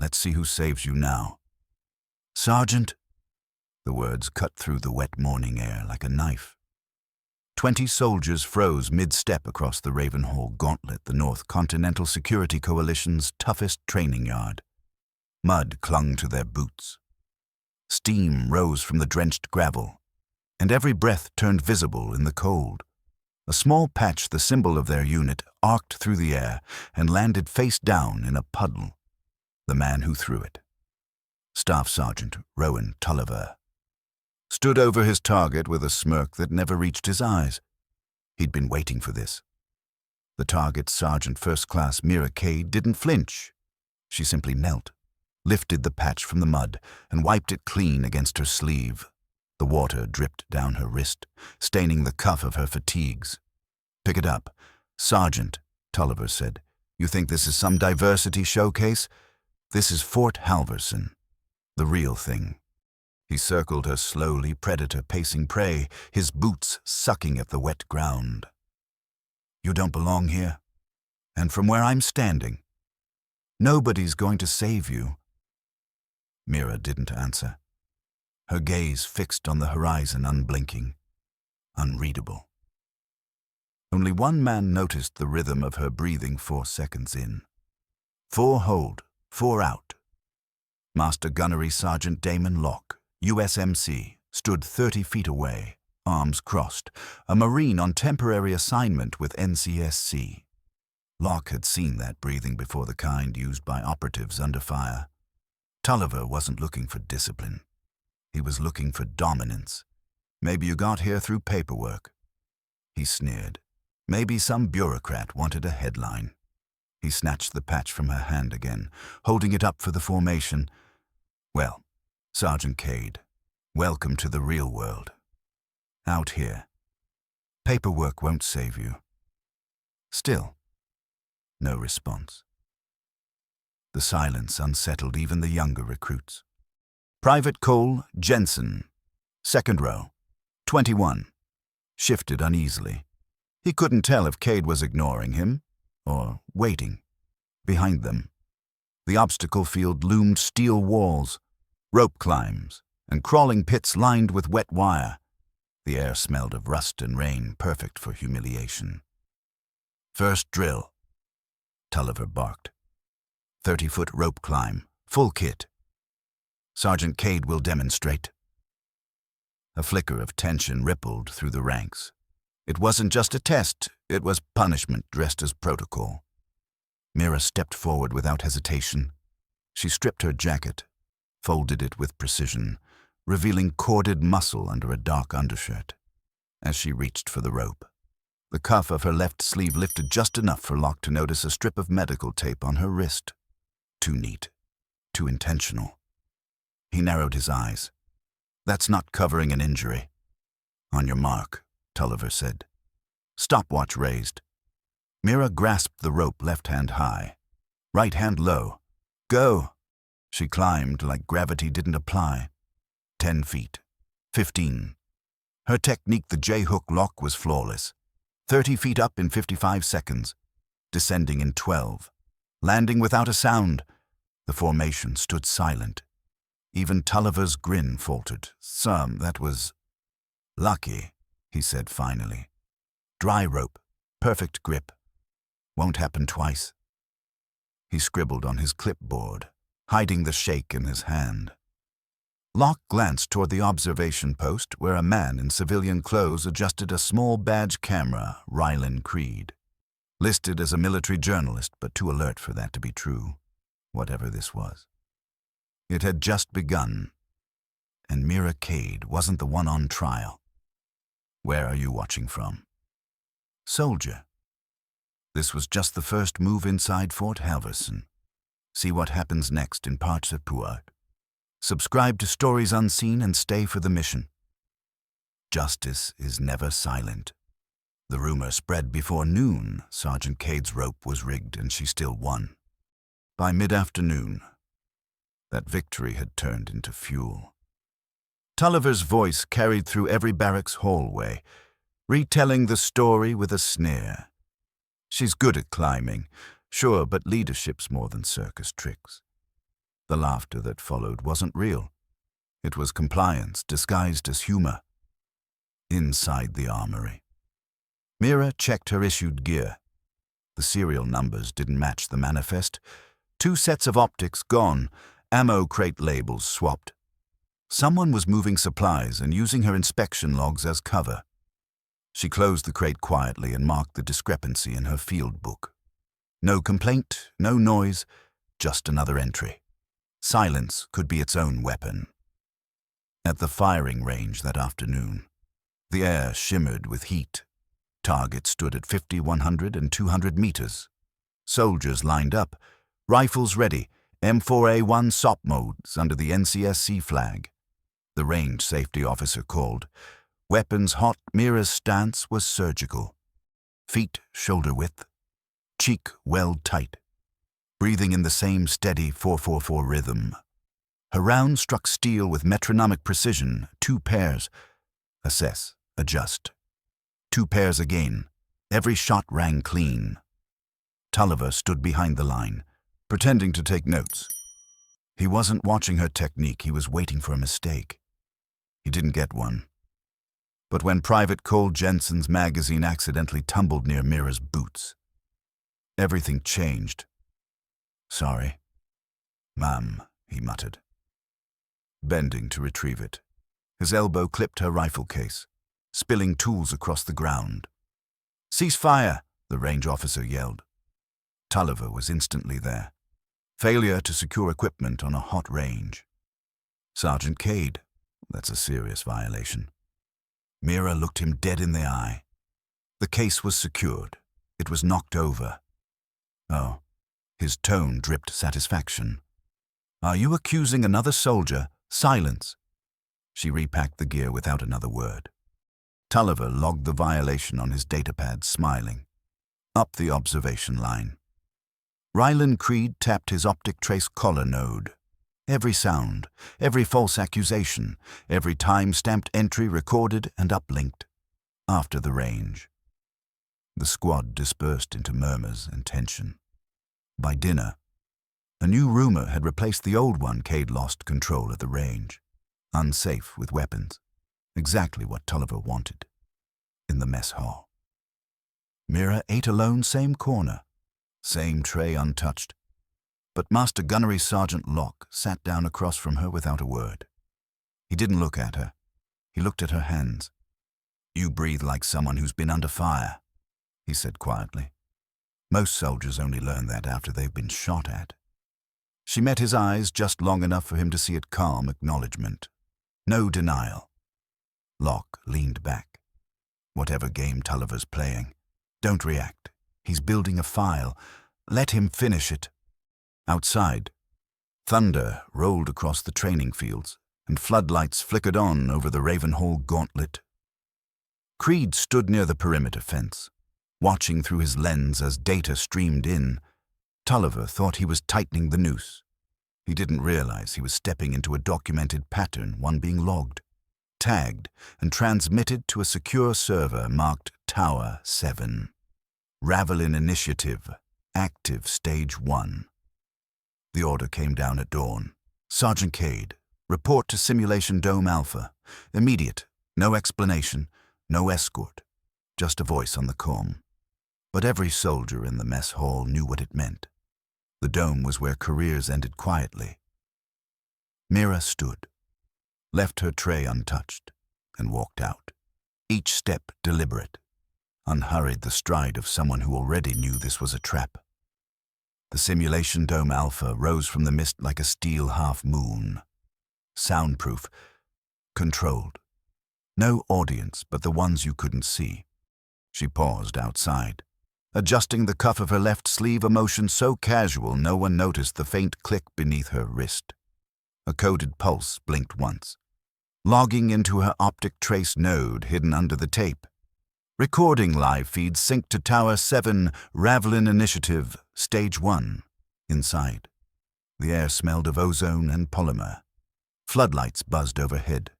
Let's see who saves you now. Sergeant. The words cut through the wet morning air like a knife. 20 soldiers froze mid-step across the Ravenhall Gauntlet, the North Continental Security Coalition's toughest training yard. Mud clung to their boots. Steam rose from the drenched gravel, and every breath turned visible in the cold. A small patch, the symbol of their unit, arced through the air and landed face down in a puddle. The man who threw it, Staff Sergeant Rowan Tulliver, stood over his target with a smirk that never reached his eyes. He'd been waiting for this. The target, Sergeant First Class Mira Kade, didn't flinch. She simply knelt, lifted the patch from the mud, and wiped it clean against her sleeve. The water dripped down her wrist, staining the cuff of her fatigues. "Pick it up, Sergeant," Tulliver said. "You think this is some diversity showcase? This is Fort Halverson, the real thing." He circled her slowly, predator pacing prey, his boots sucking at the wet ground. "You don't belong here. And from where I'm standing, nobody's going to save you." Mira didn't answer. Her gaze fixed on the horizon, unblinking, unreadable. Only one man noticed the rhythm of her breathing 4 seconds in. 4 hold, 4 out. Master Gunnery Sergeant Damon Locke, USMC, stood 30 feet away, arms crossed, a Marine on temporary assignment with NCSC. Locke had seen that breathing before, the kind used by operatives under fire. Tulliver wasn't looking for discipline. He was looking for dominance. "Maybe you got here through paperwork." He sneered. Maybe some bureaucrat wanted a headline. He snatched the patch from her hand again, holding it up for the formation. "Well, Sergeant Kade, welcome to the real world. Out here, paperwork won't save you." Still, no response. The silence unsettled even the younger recruits. Private Cole Jensen, second row, 21, shifted uneasily. He couldn't tell if Kade was ignoring him or waiting. Behind them, the obstacle field loomed, steel walls, rope climbs, and crawling pits lined with wet wire. The air smelled of rust and rain, perfect for humiliation. "First drill," Tulliver barked. 30-foot rope climb, full kit. Sergeant Kade will demonstrate. A flicker of tension rippled through the ranks. It wasn't just a test, it was punishment dressed as protocol. Mira stepped forward without hesitation. She stripped her jacket, folded it with precision, revealing corded muscle under a dark undershirt. As she reached for the rope, the cuff of her left sleeve lifted just enough for Locke to notice a strip of medical tape on her wrist. Too neat, too intentional. He narrowed his eyes. "That's not covering an injury." "On your mark," Tulliver said. Stopwatch raised. Mira grasped the rope, left hand high, right hand low. "Go!" She climbed like gravity didn't apply. 10 feet. 15. Her technique, the J-hook lock, was flawless. 30 feet up in 55 seconds. Descending in 12. Landing without a sound. The formation stood silent. Even Tulliver's grin faltered. That was lucky," he said finally. "Dry rope, perfect grip. Won't happen twice." He scribbled on his clipboard, hiding the shake in his hand. Locke glanced toward the observation post where a man in civilian clothes adjusted a small badge camera, Ravelin Creed. Listed as a military journalist, but too alert for that to be true, whatever this was. It had just begun, and Mira Kade wasn't the one on trial. "Where are you watching from?" "Soldier." This was just the first move inside Fort Halverson. See what happens next in parts of Puart. Subscribe to Stories Unseen and stay for the mission. Justice is never silent. The rumor spread before noon. Sergeant Kade's rope was rigged and she still won. By mid-afternoon, that victory had turned into fuel. Tulliver's voice carried through every barracks hallway, retelling the story with a sneer. "She's good at climbing, sure, but leadership's more than circus tricks. The laughter that followed wasn't real. It was compliance disguised as humor. Inside the armory, Mira checked her issued gear. The serial numbers didn't match the manifest. 2 sets of optics gone, ammo crate labels swapped. Someone was moving supplies and using her inspection logs as cover. She closed the crate quietly and marked the discrepancy in her field book. No complaint, no noise, just another entry. Silence could be its own weapon. At the firing range that afternoon, the air shimmered with heat. Targets stood at 50, 100, and 200 meters. Soldiers lined up, rifles ready, M4A1 SOP modes under the NCSC flag. The range safety officer called. Weapons hot, Mira's stance was surgical. Feet shoulder width, cheek weld tight, breathing in the same steady 4-4-4 rhythm. Her round struck steel with metronomic precision, 2 pairs. Assess, adjust. 2 pairs again. Every shot rang clean. Tulliver stood behind the line, pretending to take notes. He wasn't watching her technique, he was waiting for a mistake. He didn't get one. But when Private Cole Jensen's magazine accidentally tumbled near Mira's boots, everything changed. "Sorry, ma'am," he muttered, bending to retrieve it. His elbow clipped her rifle case, spilling tools across the ground. "Cease fire," the range officer yelled. Tulliver was instantly there. Failure to secure equipment on a hot range. Sergeant Kade, that's a serious violation. Mira looked him dead in the eye. The case was secured. It was knocked over. Oh, his tone dripped satisfaction. "Are you accusing another soldier? Silence." She repacked the gear without another word. Tulliver logged the violation on his datapad, smiling. Up the observation line. Rylan Creed tapped his optic trace collar node. Every sound, every false accusation, every time-stamped entry recorded and uplinked. After the range, the squad dispersed into murmurs and tension. By dinner, a new rumor had replaced the old one. Kade lost control at the range. Unsafe with weapons. Exactly what Tulliver wanted. In the mess hall. Mira ate alone, same corner. Same tray untouched. But Master Gunnery Sergeant Locke sat down across from her without a word. He didn't look at her. He looked at her hands. "You breathe like someone who's been under fire," he said quietly. Most soldiers only learn that after they've been shot at. She met his eyes just long enough for him to see it calm acknowledgement. No denial. Locke leaned back. "Whatever game Tulliver's playing, don't react. He's building a file. Let him finish it." Outside, thunder rolled across the training fields, and floodlights flickered on over the Ravenhall gauntlet. Creed stood near the perimeter fence, watching through his lens as data streamed in. Tulliver thought he was tightening the noose. He didn't realize he was stepping into a documented pattern, one being logged, tagged, and transmitted to a secure server marked Tower 7. Ravelin Initiative, active Stage 1. The order came down at dawn. "Sergeant Kade, report to Simulation Dome Alpha. Immediate. No explanation, no escort. Just a voice on the comm." But every soldier in the mess hall knew what it meant. The dome was where careers ended quietly. Mira stood, left her tray untouched, and walked out. Each step deliberate, unhurried, the stride of someone who already knew this was a trap. The Simulation Dome Alpha rose from the mist like a steel half-moon. Soundproof, controlled. No audience but the ones you couldn't see. She paused outside, adjusting the cuff of her left sleeve, a motion so casual no one noticed the faint click beneath her wrist. A coded pulse blinked once, logging into her optic trace node hidden under the tape. Recording live feed synced to Tower 7, Ravelin Initiative, Stage 1. Inside, the air smelled of ozone and polymer. Floodlights buzzed overhead.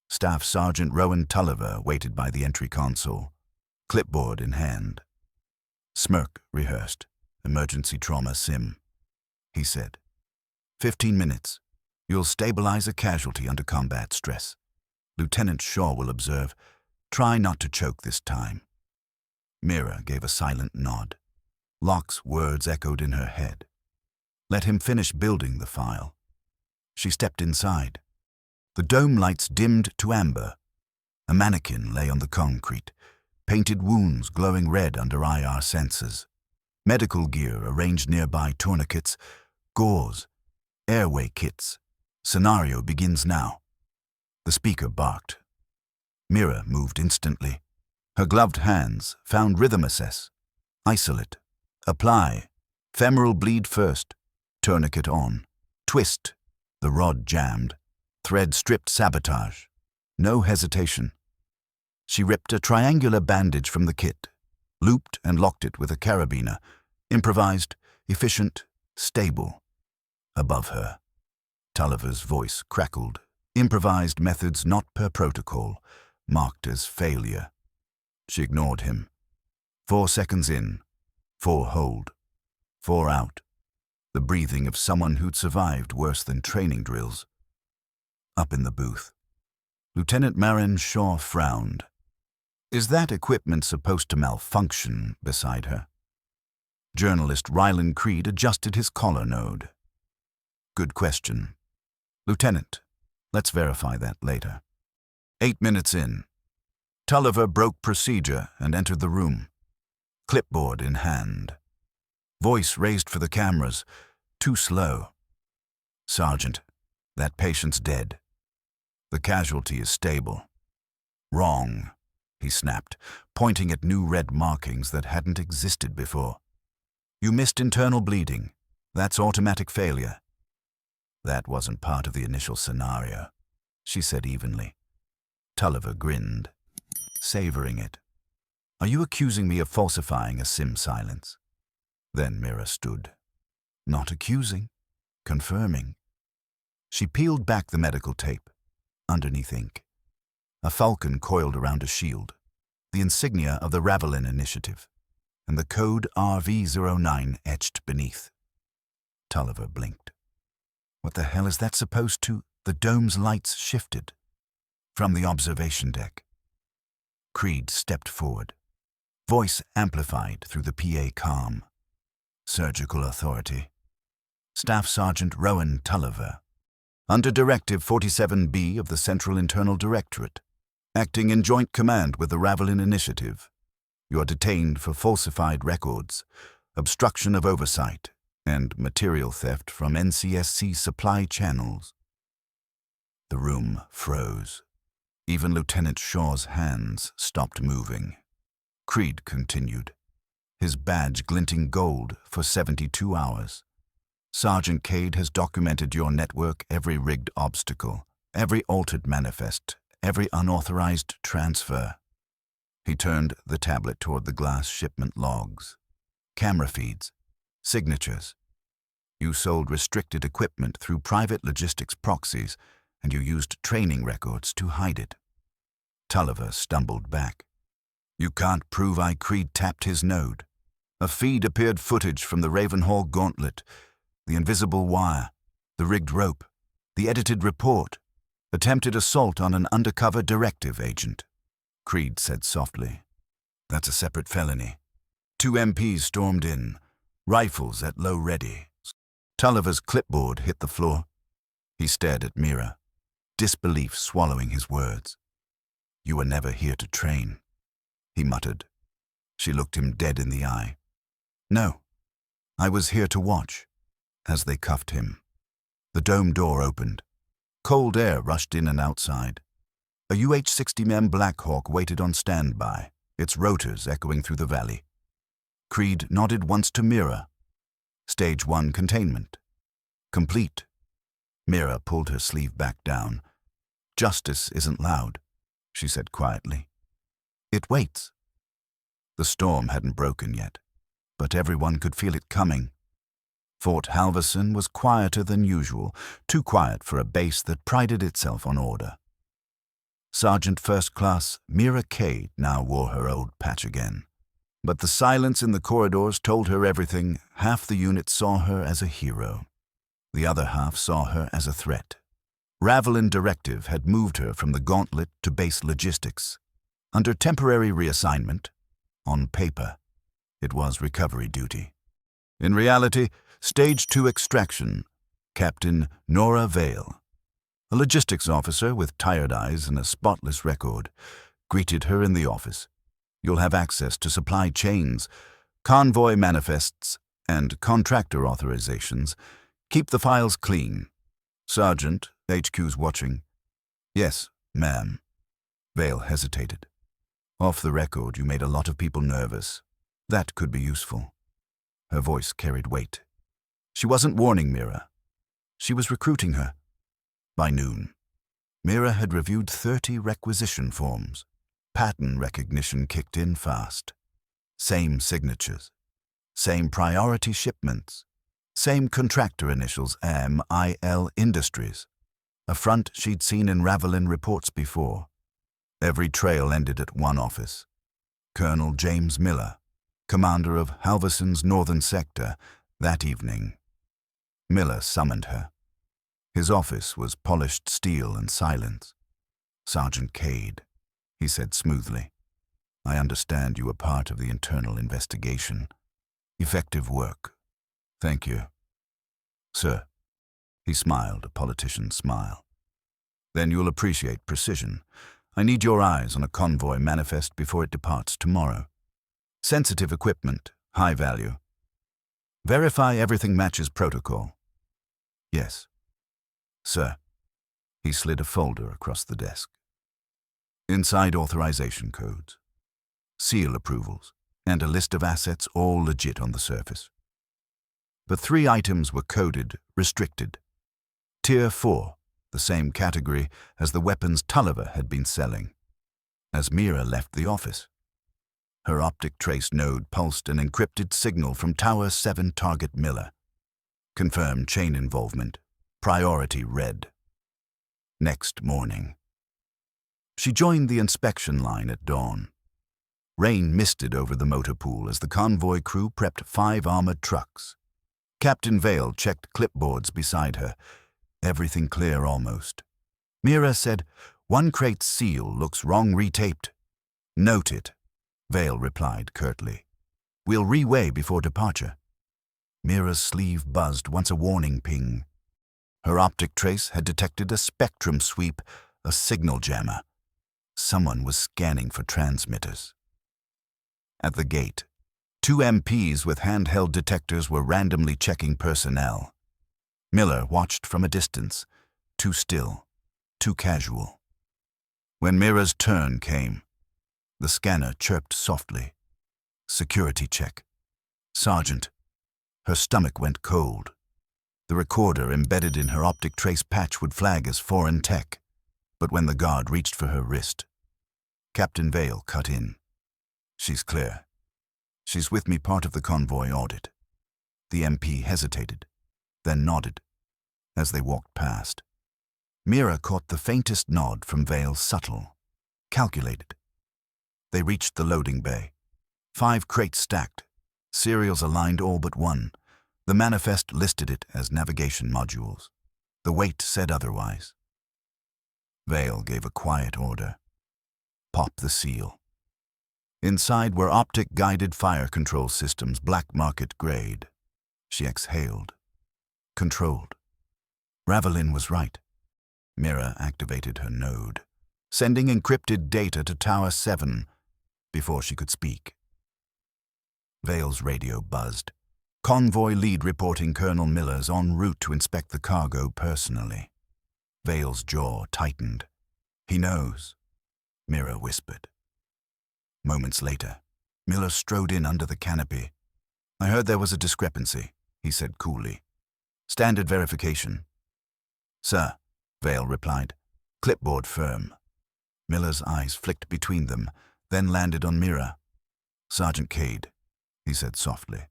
Staff Sergeant Rowan Tulliver waited by the entry console, clipboard in hand. "Smirk rehearsed. Emergency trauma sim," he said. 15 minutes. You'll stabilize a casualty under combat stress. Lieutenant Shaw will observe. Try not to choke this time. Mira gave a silent nod. Locke's words echoed in her head. Let him finish building the file. She stepped inside. The dome lights dimmed to amber. A mannequin lay on the concrete, painted wounds glowing red under IR sensors. Medical gear arranged nearby, tourniquets, gauze, airway kits. Scenario begins now. The speaker barked. Mira moved instantly. Her gloved hands found rhythm assess. Isolate. Apply. Femoral bleed first. Tourniquet on. Twist. The rod jammed. Thread stripped. Sabotage. No hesitation. She ripped a triangular bandage from the kit, looped and locked it with a carabiner. Improvised, efficient, stable. Above her, Tulliver's voice crackled. Improvised methods not per protocol, marked as failure. She ignored him. 4 seconds in, 4 hold, 4 out. The breathing of someone who'd survived worse than training drills. Up in the booth, Lieutenant Marin Shaw frowned. Is that equipment supposed to malfunction beside her? Journalist Ryland Creed adjusted his collar node. Good question. Lieutenant, let's verify that later. 8 minutes in. Tulliver broke procedure and entered the room, clipboard in hand. Voice raised for the cameras, too slow. Sergeant, that patient's dead. The casualty is stable. Wrong, he snapped, pointing at new red markings that hadn't existed before. You missed internal bleeding. That's automatic failure. That wasn't part of the initial scenario, she said evenly. Tulliver grinned, savoring it. Are you accusing me of falsifying a sim silence? Then Mira stood. Not accusing, confirming. She peeled back the medical tape. Underneath ink, a falcon coiled around a shield, the insignia of the Ravelin Initiative, and the code RV09 etched beneath. Tulliver blinked. What the hell is that supposed to? The dome's lights shifted. From the observation deck. Creed stepped forward. Voice amplified through the PA comm. Surgical authority. Staff Sergeant Rowan Tulliver. Under Directive 47B of the Central Internal Directorate, acting in joint command with the Ravelin Initiative, you are detained for falsified records, obstruction of oversight, and material theft from NCSC supply channels. The room froze. Even Lieutenant Shaw's hands stopped moving. Creed continued, his badge glinting gold for 72 hours. Sergeant Kade has documented your network, every rigged obstacle, every altered manifest, every unauthorized transfer. He turned the tablet toward the glass shipment logs. Camera feeds, signatures. You sold restricted equipment through private logistics proxies, and you used training records to hide it. Tulliver stumbled back. You can't prove Creed tapped his node. A feed appeared footage from the Ravenhall gauntlet, the invisible wire, the rigged rope, the edited report, attempted assault on an undercover directive agent. Creed said softly, That's a separate felony. 2 MPs stormed in, rifles at low ready. Tulliver's clipboard hit the floor. He stared at Mira, disbelief swallowing his words. You were never here to train, he muttered. She looked him dead in the eye. No, I was here to watch. As they cuffed him, the dome door opened. Cold air rushed in and outside. A UH-60M Black Hawk waited on standby, its rotors echoing through the valley. Creed nodded once to Mira. Stage 1 containment. Complete. Mira pulled her sleeve back down. Justice isn't loud, she said quietly. It waits. The storm hadn't broken yet, but everyone could feel it coming. Fort Halverson was quieter than usual, too quiet for a base that prided itself on order. Sergeant First Class Mira Kade now wore her old patch again. But the silence in the corridors told her everything. Half the unit saw her as a hero. The other half saw her as a threat. Ravelin Directive had moved her from the gauntlet to base logistics. Under temporary reassignment, on paper, it was recovery duty. In reality, Stage 2 extraction, Captain Nora Vale, a logistics officer with tired eyes and a spotless record, greeted her in the office. You'll have access to supply chains, convoy manifests, and contractor authorizations. Keep the files clean. Sergeant, HQ's watching. Yes, ma'am. Vale hesitated. Off the record, you made a lot of people nervous. That could be useful. Her voice carried weight. She wasn't warning Mira. She was recruiting her. By noon, Mira had reviewed 30 requisition forms. Pattern recognition kicked in fast. Same signatures. Same priority shipments. Same contractor initials, MIL Industries. A front she'd seen in Ravelin reports before. Every trail ended at one office. Colonel James Miller, commander of Halverson's northern sector, that evening. Miller summoned her. His office was polished steel and silence. Sergeant Kade, he said smoothly, I understand you were part of the internal investigation. Effective work. Thank you. Sir. He smiled, a politician's smile. Then you'll appreciate precision. I need your eyes on a convoy manifest before it departs tomorrow. Sensitive equipment, high value. Verify everything matches protocol. Yes. Sir. He slid a folder across the desk. Inside authorization codes, seal approvals, and a list of assets all legit on the surface. But 3 items were coded, restricted. Tier 4, the same category as the weapons Tulliver had been selling. As Mira left the office, her optic trace node pulsed an encrypted signal from Tower 7 target Miller. Confirmed chain involvement. Priority red. Next morning, she joined the inspection line at dawn. Rain misted over the motor pool as the convoy crew prepped 5 armored trucks. Captain Vale checked clipboards beside her. Everything clear almost. Mira said, "One crate's seal looks wrong retaped." "Note it," Vale replied curtly. "We'll reweigh before departure." Mira's sleeve buzzed once a warning ping. Her optic trace had detected a spectrum sweep, a signal jammer. Someone was scanning for transmitters. At the gate, 2 MPs with handheld detectors were randomly checking personnel. Miller watched from a distance, too still, too casual. When Mira's turn came, the scanner chirped softly. Security check. Sergeant. Her stomach went cold. The recorder embedded in her optic trace patch would flag as foreign tech, but when the guard reached for her wrist, Captain Vale cut in. "She's clear. She's with me part of the convoy audit." The MP hesitated, then nodded. As they walked past, Mira caught the faintest nod from Vale, subtle, calculated. They reached the loading bay. 5 crates stacked, serials aligned all but one. The manifest listed it as navigation modules. The weight said otherwise. Vale gave a quiet order. Pop the seal. Inside were optic-guided fire control systems, black market grade. She exhaled. Controlled. Ravelin was right. Mira activated her node, sending encrypted data to Tower 7 before she could speak. Vale's radio buzzed. Convoy lead reporting Colonel Miller's en route to inspect the cargo personally. Vale's jaw tightened. "He knows," Mira whispered. Moments later, Miller strode in under the canopy. "I heard there was a discrepancy," he said coolly. "Standard verification." "Sir," Vale replied, clipboard firm. Miller's eyes flicked between them, then landed on Mira. "Sergeant Kade," he said softly.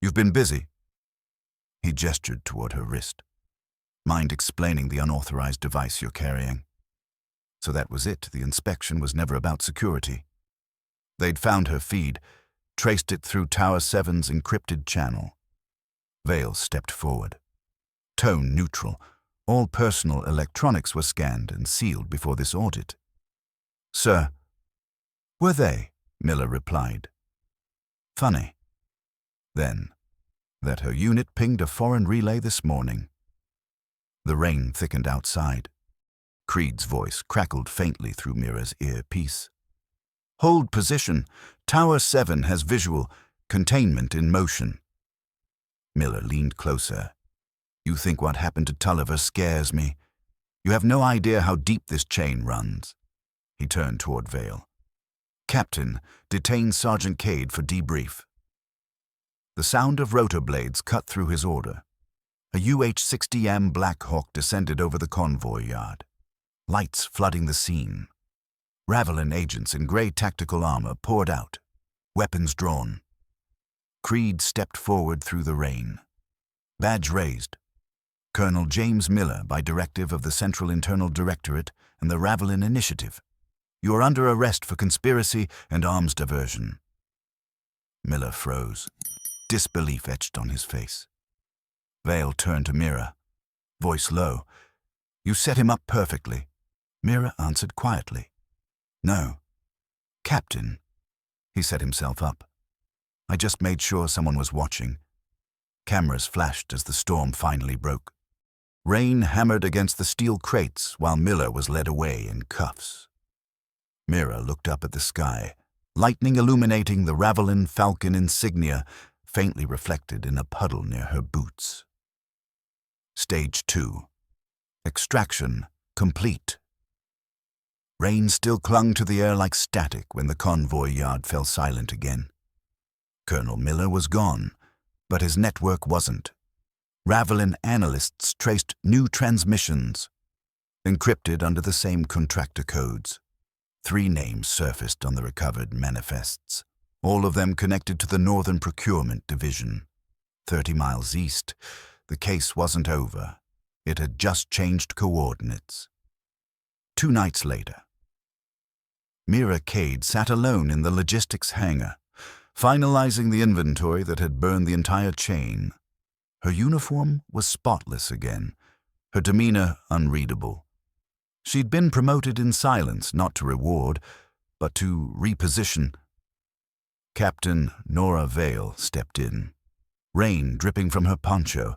"You've been busy." He gestured toward her wrist. "Mind explaining the unauthorized device you're carrying?" So that was it. The inspection was never about security. They'd found her feed, traced it through Tower 7's encrypted channel. Vale stepped forward. tone neutral. All personal electronics were scanned and sealed before this audit. Sir, were they? Miller replied. Funny. Then, that her unit pinged a foreign relay this morning. The rain thickened outside. Creed's voice crackled faintly through Mira's earpiece. Hold position. Tower 7 has visual. Containment in motion. Miller leaned closer. You think what happened to Tulliver scares me? You have no idea how deep this chain runs. He turned toward Vale. Captain, detain Sergeant Kade for debrief. The sound of rotor blades cut through his order. A UH-60M Black Hawk descended over the convoy yard, lights flooding the scene. Ravelin agents in gray tactical armor poured out, weapons drawn. Creed stepped forward through the rain. Badge raised. Colonel James Miller, by directive of the Central Internal Directorate and the Ravelin Initiative. You are under arrest for conspiracy and arms diversion. Miller froze. Disbelief etched on his face. Vale turned to Mira, voice low. You set him up perfectly. Mira answered quietly. No. Captain. He set himself up. I just made sure someone was watching. Cameras flashed as the storm finally broke. Rain hammered against the steel crates while Miller was led away in cuffs. Mira looked up at the sky, lightning illuminating the Ravelin Falcon insignia, faintly reflected in a puddle near her boots. Stage 2. Extraction complete. Rain still clung to the air like static when the convoy yard fell silent again. Colonel Miller was gone, but his network wasn't. Ravelin analysts traced new transmissions, encrypted under the same contractor codes. 3 names surfaced on the recovered manifests, all of them connected to the Northern Procurement Division. 30 miles east, the case wasn't over. It had just changed coordinates. 2 nights later, Mira Kade sat alone in the logistics hangar, finalizing the inventory that had burned the entire chain. Her uniform was spotless again, her demeanor unreadable. She'd been promoted in silence, not to reward, but to reposition. Captain Nora Vale stepped in, rain dripping from her poncho.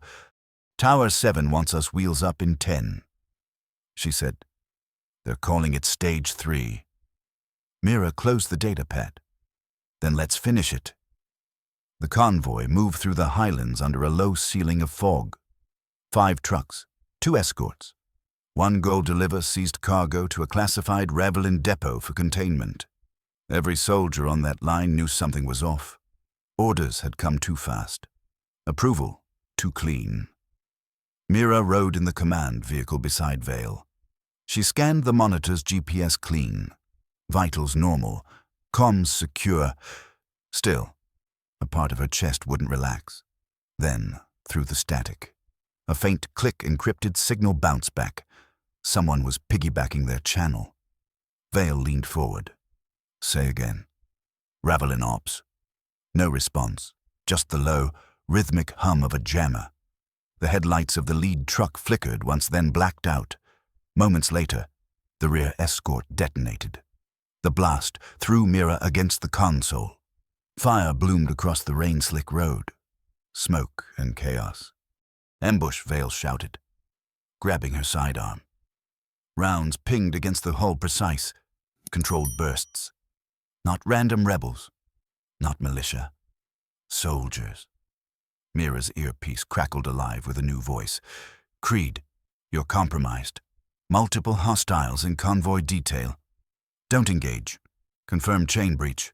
Tower 7 wants us wheels up in 10. She said, they're calling it Stage 3. Mira closed the datapad. Then let's finish it. The convoy moved through the highlands under a low ceiling of fog. 5 trucks, 2 escorts. 1 gold deliver seized cargo to a classified Ravelin depot for containment. Every soldier on that line knew something was off. Orders had come too fast. Approval too clean. Mira rode in the command vehicle beside Vale. She scanned the monitor's GPS clean. Vitals normal. Comms secure. Still, a part of her chest wouldn't relax. Then, through the static, a faint click encrypted signal bounced back. Someone was piggybacking their channel. Vale leaned forward. Say again. Ravelin Ops. No response, just the low, rhythmic hum of a jammer. The headlights of the lead truck flickered once then blacked out. Moments later, the rear escort detonated. The blast threw Mira against the console. Fire bloomed across the rain-slick road. Smoke and chaos. Ambush, Vale shouted, grabbing her sidearm. Rounds pinged against the hull precise, controlled bursts. Not random rebels, not militia. Soldiers. Mira's earpiece crackled alive with a new voice. Creed, you're compromised. Multiple hostiles in convoy detail. Don't engage. Confirm chain breach.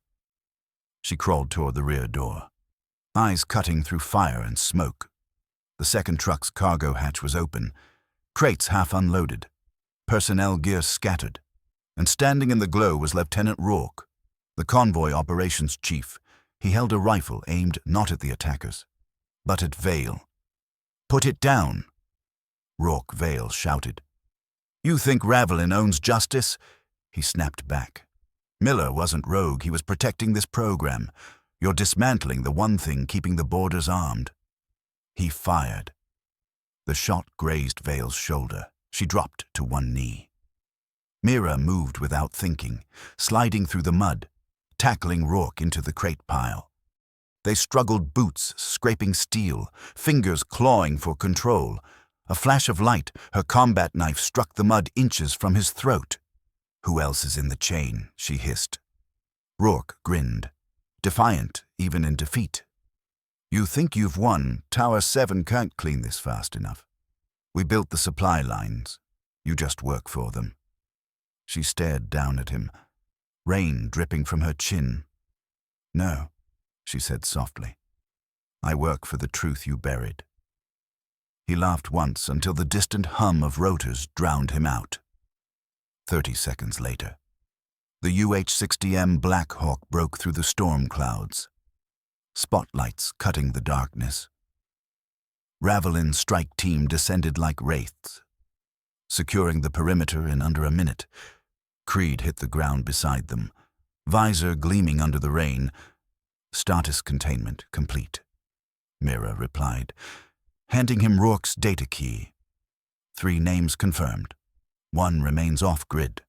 She crawled toward the rear door, eyes cutting through fire and smoke. The second truck's cargo hatch was open, crates half unloaded, personnel gear scattered, and standing in the glow was Lieutenant Rourke, the convoy operations chief. He held a rifle aimed not at the attackers, but at Vale. Put it down, Rourke Vale shouted. You think Ravelin owns justice? He snapped back. Miller wasn't rogue, he was protecting this program. You're dismantling the one thing keeping the borders armed. He fired. The shot grazed Vale's shoulder. She dropped to one knee. Mira moved without thinking, sliding through the mud, tackling Rourke into the crate pile. They struggled, boots scraping steel, fingers clawing for control. A flash of light, her combat knife struck the mud inches from his throat. "Who else is in the chain?" she hissed. Rourke grinned, defiant even in defeat. "You think you've won? Tower 7 can't clean this fast enough. We built the supply lines. You just work for them." She stared down at him, rain dripping from her chin. "No," she said softly. "I work for the truth you buried." He laughed once until the distant hum of rotors drowned him out. 30 seconds later, the UH-60M Black Hawk broke through the storm clouds, spotlights cutting the darkness. Ravelin's strike team descended like wraiths, securing the perimeter in under a minute. Creed hit the ground beside them, visor gleaming under the rain. "Status containment complete," Mira replied, handing him Rourke's data key. 3 names confirmed. 1 remains off-grid.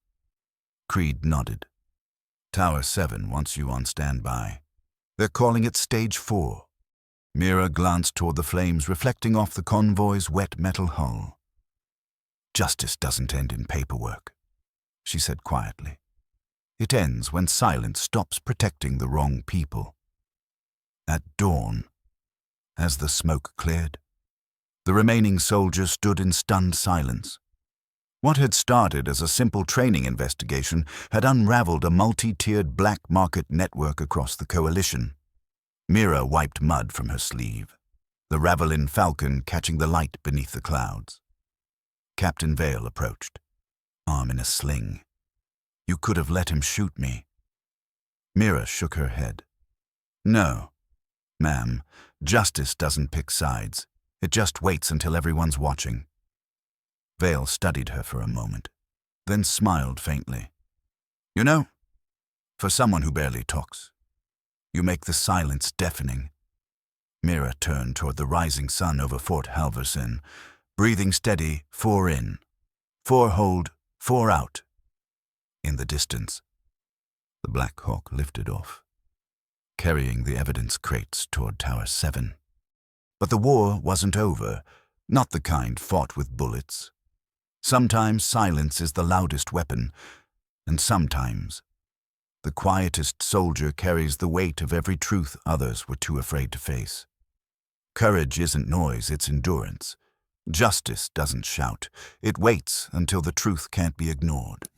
Creed nodded. "Tower 7 wants you on standby. They're calling it Stage 4. Mira glanced toward the flames reflecting off the convoy's wet metal hull. "Justice doesn't end in paperwork," she said quietly. "It ends when silence stops protecting the wrong people." At dawn, as the smoke cleared, the remaining soldiers stood in stunned silence. What had started as a simple training investigation had unraveled a multi-tiered black market network across the coalition. Mira wiped mud from her sleeve, the Ravelin Falcon catching the light beneath the clouds. Captain Vale approached, arm in a sling. "You could have let him shoot me." Mira shook her head. "No, ma'am, justice doesn't pick sides. It just waits until everyone's watching." Vale studied her for a moment, then smiled faintly. "You know, for someone who barely talks, you make the silence deafening." Mira turned toward the rising sun over Fort Halverson, breathing steady, 4 in, 4 hold, 4 out. In the distance, the Black Hawk lifted off, carrying the evidence crates toward Tower 7. But the war wasn't over, not the kind fought with bullets. Sometimes silence is the loudest weapon, and sometimes the quietest soldier carries the weight of every truth others were too afraid to face. Courage isn't noise, it's endurance. Justice doesn't shout. It waits until the truth can't be ignored.